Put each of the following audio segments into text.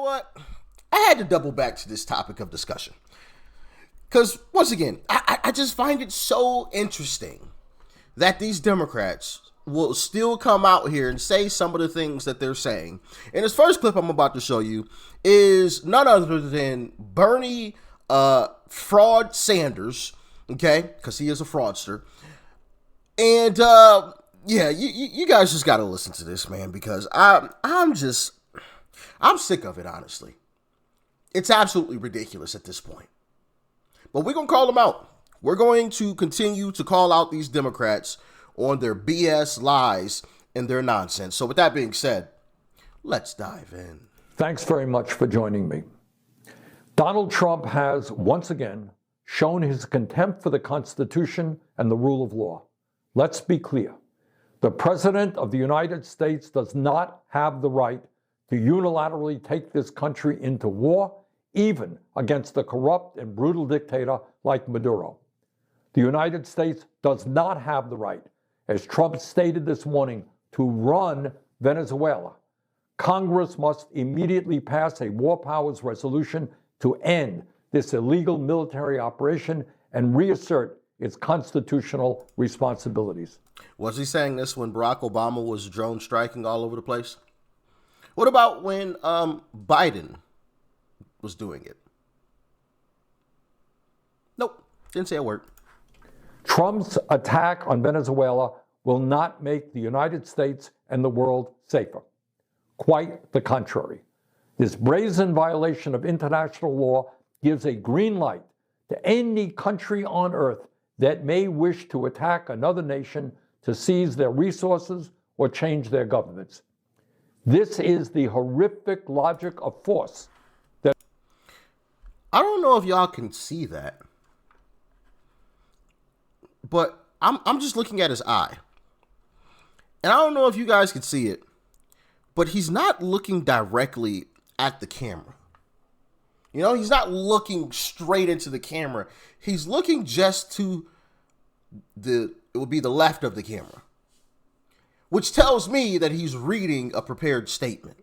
what? I had to double back to this topic of discussion. Because, once again, I just find it so interesting that these Democrats will still come out here and say some of the things that they're saying. And this first clip I'm about to show you is none other than Bernie Fraud Sanders, okay? Because he is a fraudster. And, yeah, you guys just got to listen to this, man, because I'm sick of it, honestly. It's absolutely ridiculous at this point. But we're going to call them out. We're going to continue to call out these Democrats on their BS lies and their nonsense. So with that being said, let's dive in. Thanks very much for joining me. Donald Trump has once again shown his contempt for the Constitution and the rule of law. Let's be clear. The President of the United States does not have the right to unilaterally take this country into war, even against a corrupt and brutal dictator like Maduro. The United States does not have the right, as Trump stated this morning, to run Venezuela. Congress must immediately pass a war powers resolution to end this illegal military operation and reassert its constitutional responsibilities. Was he saying this when Barack Obama was drone striking all over the place? What about when Biden was doing it? Nope, didn't say a word. Trump's attack on Venezuela will not make the United States and the world safer. Quite the contrary. This brazen violation of international law gives a green light to any country on earth that may wish to attack another nation to seize their resources or change their governments. This is the horrific logic of force that... I don't know if y'all can see that, but I'm just looking at his eye. And I don't know if you guys can see it, but he's not looking directly at the camera. You know, he's not looking straight into the camera. He's looking just to it would be the left of the camera, which tells me that he's reading a prepared statement.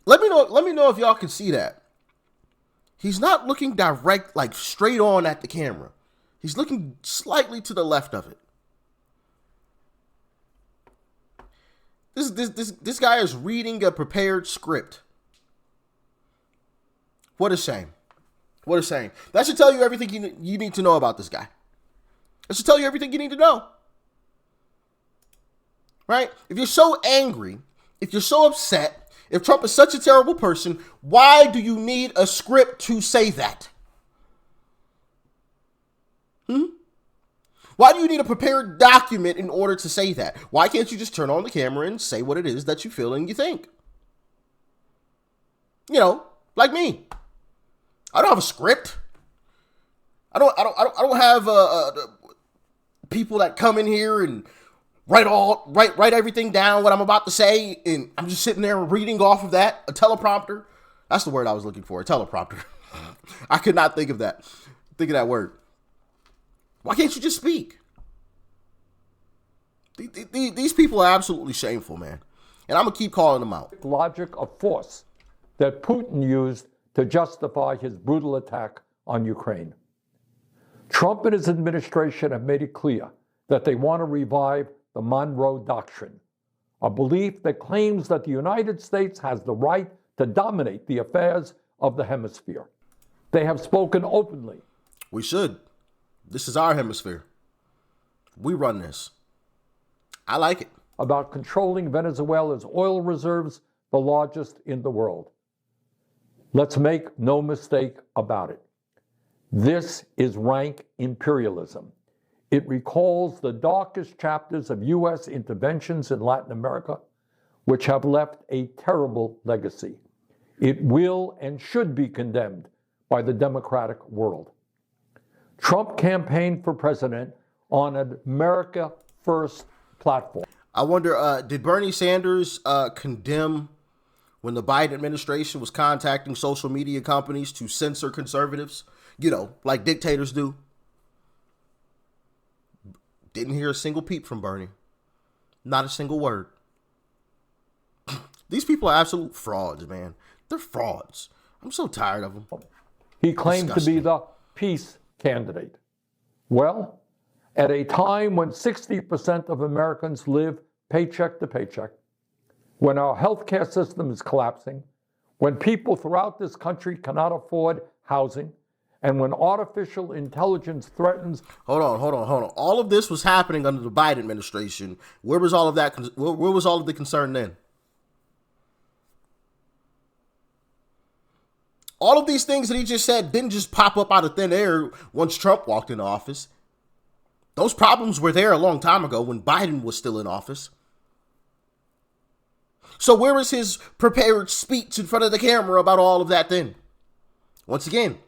Let me know if y'all can see that. He's not looking direct, like straight on at the camera. He's looking slightly to the left of it. This guy is reading a prepared script. What a shame. What a shame. That should tell you everything you need to know about this guy. That should tell you everything you need to know. Right? If you're so angry, if you're so upset, if Trump is such a terrible person, why do you need a script to say that? Why do you need a prepared document in order to say that? Why can't you just turn on the camera and say what it is that you feel and you think? You know, like me. I don't have a script. I don't have people that come in here and write everything down what I'm about to say, and I'm just sitting there reading off of that, a teleprompter. That's the word I was looking for, a teleprompter. I could not think of that. Think of that word. Why can't you just speak? These people are absolutely shameful, man. And I'm going to keep calling them out. Logic of force that Putin used to justify his brutal attack on Ukraine. Trump and his administration have made it clear that they want to revive the Monroe Doctrine, a belief that claims that the United States has the right to dominate the affairs of the hemisphere. They have spoken openly. We should. This is our hemisphere. We run this. I like it. About controlling Venezuela's oil reserves, the largest in the world. Let's make no mistake about it. This is rank imperialism. It recalls the darkest chapters of U.S. interventions in Latin America, which have left a terrible legacy. It will and should be condemned by the democratic world. Trump campaigned for president on an America First platform. I wonder, did Bernie Sanders condemn when the Biden administration was contacting social media companies to censor conservatives? You know, like dictators do. Didn't hear a single peep from Bernie. Not a single word. These people are absolute frauds, man. They're frauds. I'm so tired of them. He claimed to be the peace candidate. Well, at a time when 60% of Americans live paycheck to paycheck, when our healthcare system is collapsing, when people throughout this country cannot afford housing, and when artificial intelligence threatens... Hold on. All of this was happening under the Biden administration. Where was all of that? Where was all of the concern then? All of these things that he just said didn't just pop up out of thin air once Trump walked into office. Those problems were there a long time ago when Biden was still in office. So where is his prepared speech in front of the camera about all of that then? Once again,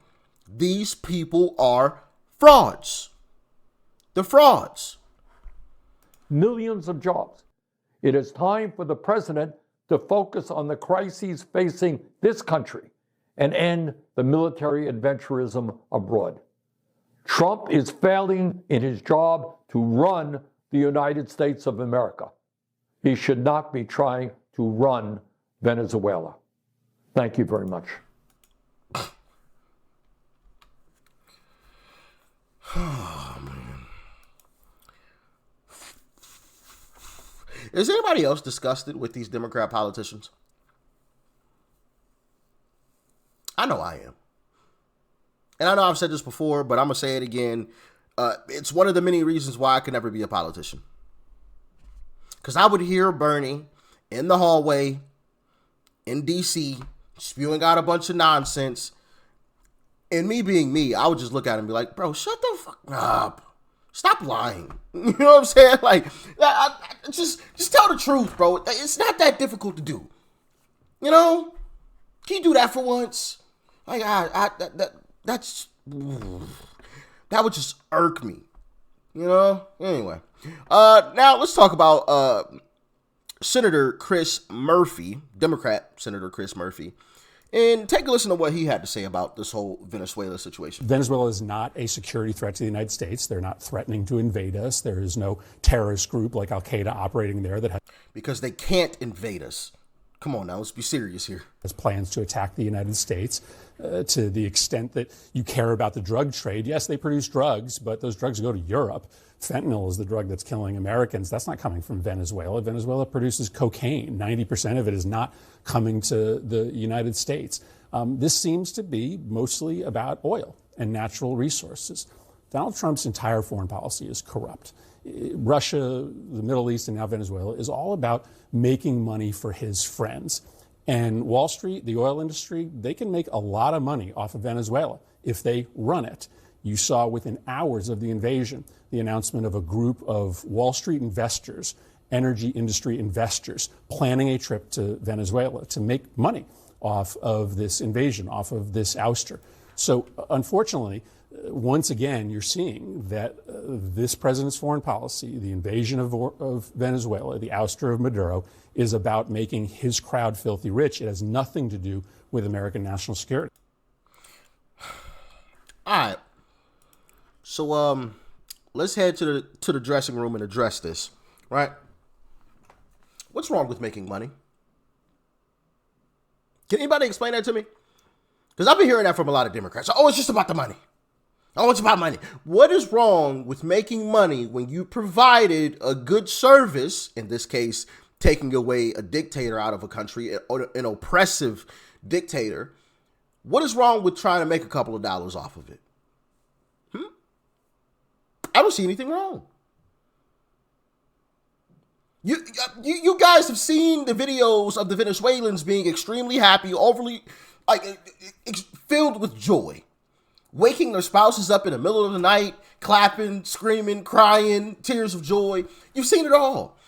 these people are frauds. They're frauds. Millions of jobs. It is time for the president to focus on the crises facing this country and end the military adventurism abroad. Trump is failing in his job to run the United States of America. He should not be trying to run Venezuela. Thank you very much. Oh, man. Is anybody else disgusted with these Democrat politicians? I know I am. And I know I've said this before, but I'm going to say it again. It's one of the many reasons why I could never be a politician. Because I would hear Bernie in the hallway in D.C. spewing out a bunch of nonsense. And me being me, I would just look at him and be like, bro, shut the fuck up. Stop lying. You know what I'm saying? Like, just tell the truth, bro. It's not that difficult to do. You know? Can you do that for once? Like, that would just irk me. You know? Anyway. Now let's talk about Senator Chris Murphy, Democrat Senator Chris Murphy, and take a listen to what he had to say about this whole Venezuela situation. Venezuela is not a security threat to the United States. They're not threatening to invade us. There is no terrorist group like Al-Qaeda operating there that has... Because they can't invade us. Come on now, let's be serious here. Has plans to attack the United States to the extent that you care about the drug trade. Yes, they produce drugs, but those drugs go to Europe. Fentanyl is the drug that's killing Americans. That's not coming from Venezuela. Venezuela produces cocaine. 90% of it is not coming to the United States. This seems to be mostly about oil and natural resources. Donald Trump's entire foreign policy is corrupt. Russia, the Middle East, and now Venezuela is all about making money for his friends. And Wall Street, the oil industry, they can make a lot of money off of Venezuela if they run it. You saw within hours of the invasion the announcement of a group of Wall Street investors, energy industry investors, planning a trip to Venezuela to make money off of this invasion, off of this ouster. So unfortunately, once again, you're seeing that this president's foreign policy, the invasion of Venezuela, the ouster of Maduro, is about making his crowd filthy rich. It has nothing to do with American national security. All right. So let's head to the dressing room and address this, right? What's wrong with making money? Can anybody explain that to me? Because I've been hearing that from a lot of Democrats. Oh, it's just about the money. Oh, it's about money. What is wrong with making money when you provided a good service, in this case, taking away a dictator out of a country, an oppressive dictator? What is wrong with trying to make a couple of dollars off of it? I don't see anything wrong. You guys have seen the videos of the Venezuelans being extremely happy, overly, filled with joy, waking their spouses up in the middle of the night, clapping, screaming, crying, tears of joy. You've seen it all.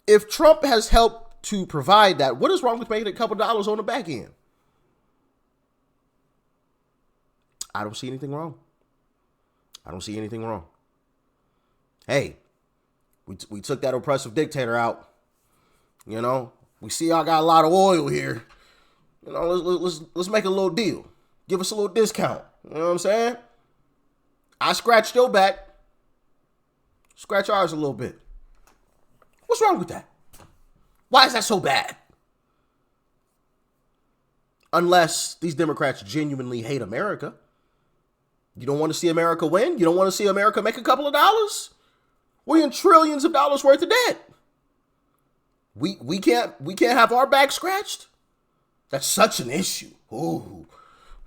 If Trump has helped to provide that, what is wrong with making a couple dollars on the back end? I don't see anything wrong. I don't see anything wrong. Hey, we took that oppressive dictator out. You know, we see y'all got a lot of oil here. You know, let's make a little deal. Give us a little discount. You know what I'm saying? I scratched your back. Scratch ours a little bit. What's wrong with that? Why is that so bad? Unless these Democrats genuinely hate America. You don't want to see America win? You don't want to see America make a couple of dollars? We're in trillions of dollars worth of debt. We can't have our back scratched? That's such an issue. Ooh,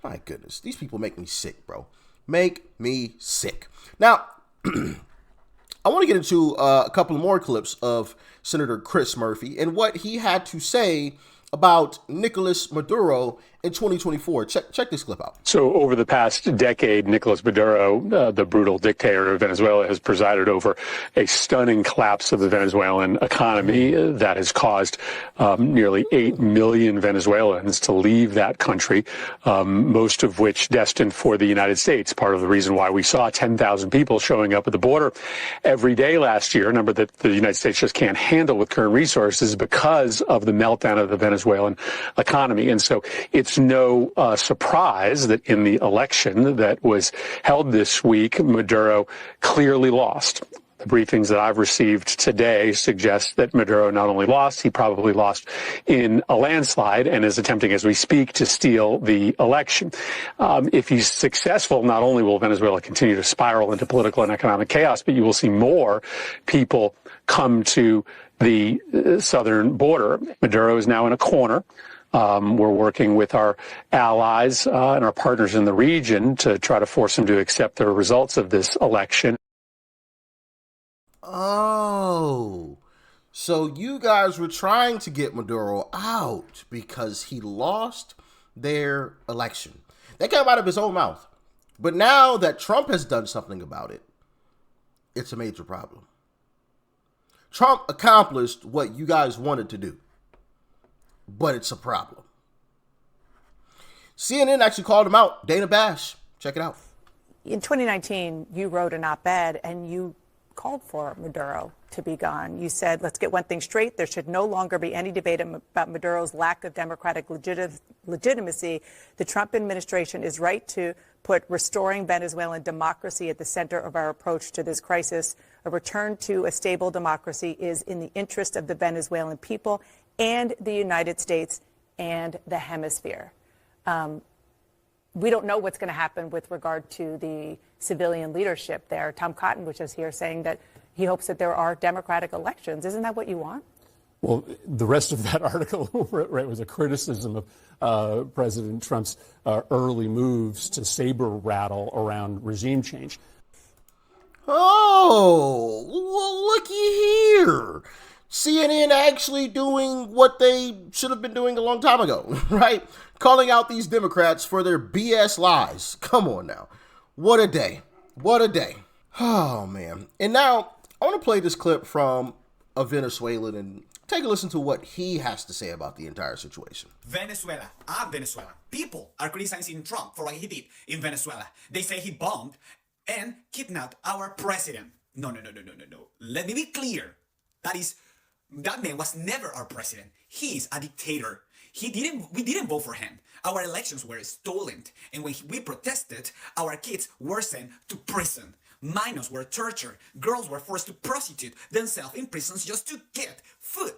my goodness. These people make me sick, bro. Make me sick. Now, I want to get into a couple more clips of Senator Chris Murphy and what he had to say about Nicolas Maduro in 2024. Check this clip out. So over the past decade, Nicolas Maduro, the brutal dictator of Venezuela, has presided over a stunning collapse of the Venezuelan economy that has caused nearly 8 million Venezuelans to leave that country, most of which destined for the United States. Part of the reason why we saw 10,000 people showing up at the border every day last year, a number that the United States just can't handle with current resources because of the meltdown of the Venezuelan economy. And so it's no surprise that in the election that was held this week, Maduro clearly lost. The briefings that I've received today suggest that Maduro not only lost, he probably lost in a landslide and is attempting as we speak to steal the election. If he's successful, not only will Venezuela continue to spiral into political and economic chaos, but you will see more people come to the southern border. Maduro is now in a corner. We're working with our allies and our partners in the region to try to force him to accept the results of this election. Oh, so you guys were trying to get Maduro out because he lost their election. That came out of his own mouth. But now that Trump has done something about it, it's a major problem. Trump accomplished what you guys wanted to do, but it's a problem. CNN actually called him out. Dana Bash, check it out. In 2019, you wrote an op-ed and you called for Maduro to be gone. You said, let's get one thing straight. There should no longer be any debate about Maduro's lack of democratic legitimacy. The Trump administration is right to put restoring Venezuelan democracy at the center of our approach to this crisis. A return to a stable democracy is in the interest of the Venezuelan people and the United States and the hemisphere. We don't know what's going to happen with regard to the civilian leadership there. Tom Cotton was just here saying that he hopes that there are democratic elections. Isn't that what you want? Well, the rest of that article right, was a criticism of President Trump's early moves to saber rattle around regime change. Oh, well, looky here. CNN actually doing what they should have been doing a long time ago, right? Calling out these Democrats for their BS lies. Come on now. What a day. What a day. Oh, man. And now I want to play this clip from a Venezuelan and take a listen to what he has to say about the entire situation. Venezuela, people are criticizing Trump for what he did in Venezuela. They say he bombed and kidnapped our president. No. Let me be clear. That man was never our president. He is a dictator. We didn't vote for him. Our elections were stolen. And when we protested, our kids were sent to prison. Minors were tortured. Girls were forced to prostitute themselves in prisons just to get food,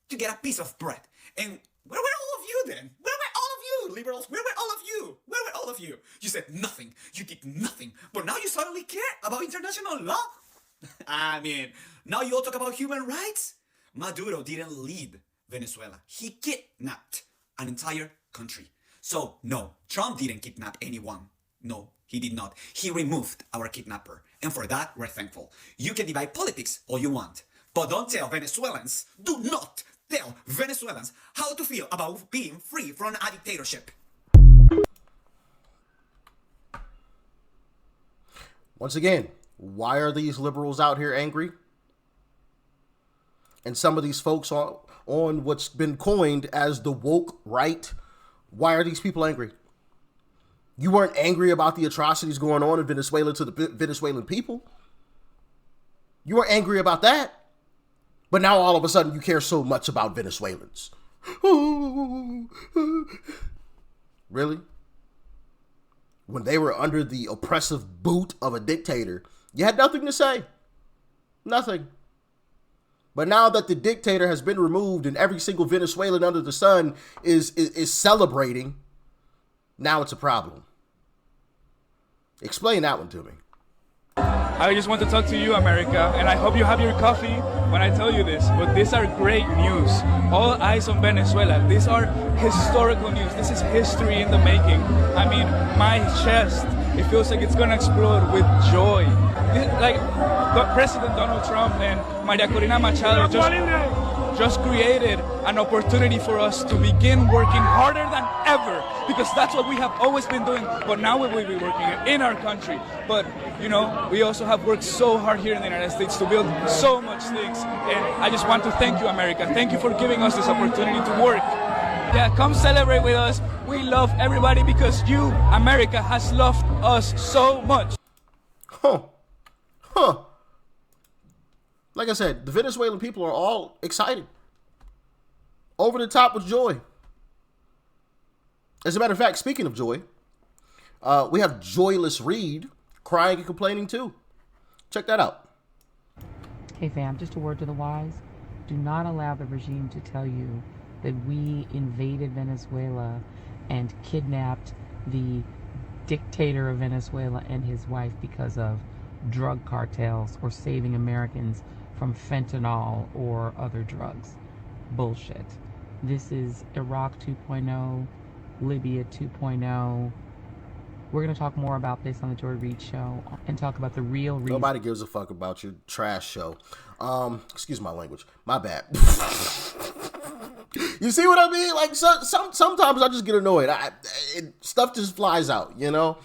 to get a piece of bread. And where were all of you then? Where were all of you, liberals? Where were all of you? Where were all of you? You said nothing. You did nothing. But now you suddenly care about international law? I mean, now you all talk about human rights? Maduro didn't lead Venezuela. He kidnapped an entire country. So, no, Trump didn't kidnap anyone. No, he did not. He removed our kidnapper. And for that, we're thankful. You can divide politics all you want. But don't tell Venezuelans, do not tell Venezuelans how to feel about being free from a dictatorship. Once again, why are these liberals out here angry? And some of these folks on what's been coined as the woke right, why are these people angry? You weren't angry about the atrocities going on in Venezuela to the Venezuelan people. You weren't angry about that. But now all of a sudden you care so much about Venezuelans. Really? When they were under the oppressive boot of a dictator, you had nothing to say. Nothing. But now that the dictator has been removed and every single Venezuelan under the sun is celebrating, now it's a problem. Explain that one to me. I just want to talk to you, America, and I hope you have your coffee when I tell you this, but these are great news. All eyes on Venezuela. These are historical news. This is history in the making. I mean, my chest, it feels like it's gonna explode with joy. Like, President Donald Trump and Maria Corina Machado just created an opportunity for us to begin working harder than ever, because that's what we have always been doing, but now we will be working in our country. But, you know, we also have worked so hard here in the United States to build so much things, and I just want to thank you, America. Thank you for giving us this opportunity to work. Yeah, come celebrate with us. We love everybody because you, America, has loved us so much. Like I said, the Venezuelan people are all excited. Over the top with joy. As a matter of fact, speaking of joy, we have Joyless Reed crying and complaining too. Check that out. Hey fam, just a word to the wise. Do not allow the regime to tell you that we invaded Venezuela and kidnapped the dictator of Venezuela and his wife because of drug cartels or saving Americans from fentanyl or other drugs. Bullshit. This is Iraq 2.0, Libya 2.0. We're going to talk more about this on the Joy Reid Show and talk about the real reason. Nobody gives a fuck about your trash show. Excuse my language. My bad. You see what I mean? Like, sometimes I just get annoyed. Stuff just flies out, you know?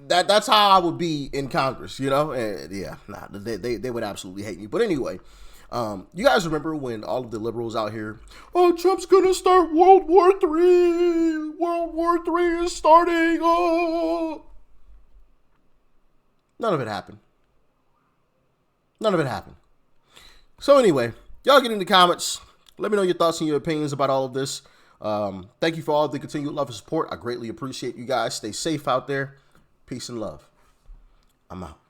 That's how I would be in Congress, you know? And yeah, they would absolutely hate me. But anyway, you guys remember when all of the liberals out here, oh, Trump's gonna start World War III. World War III is starting. Oh. None of it happened. None of it happened. So anyway, y'all get in the comments. Let me know your thoughts and your opinions about all of this. Thank you for all the continued love and support. I greatly appreciate you guys. Stay safe out there. Peace and love. I'm out.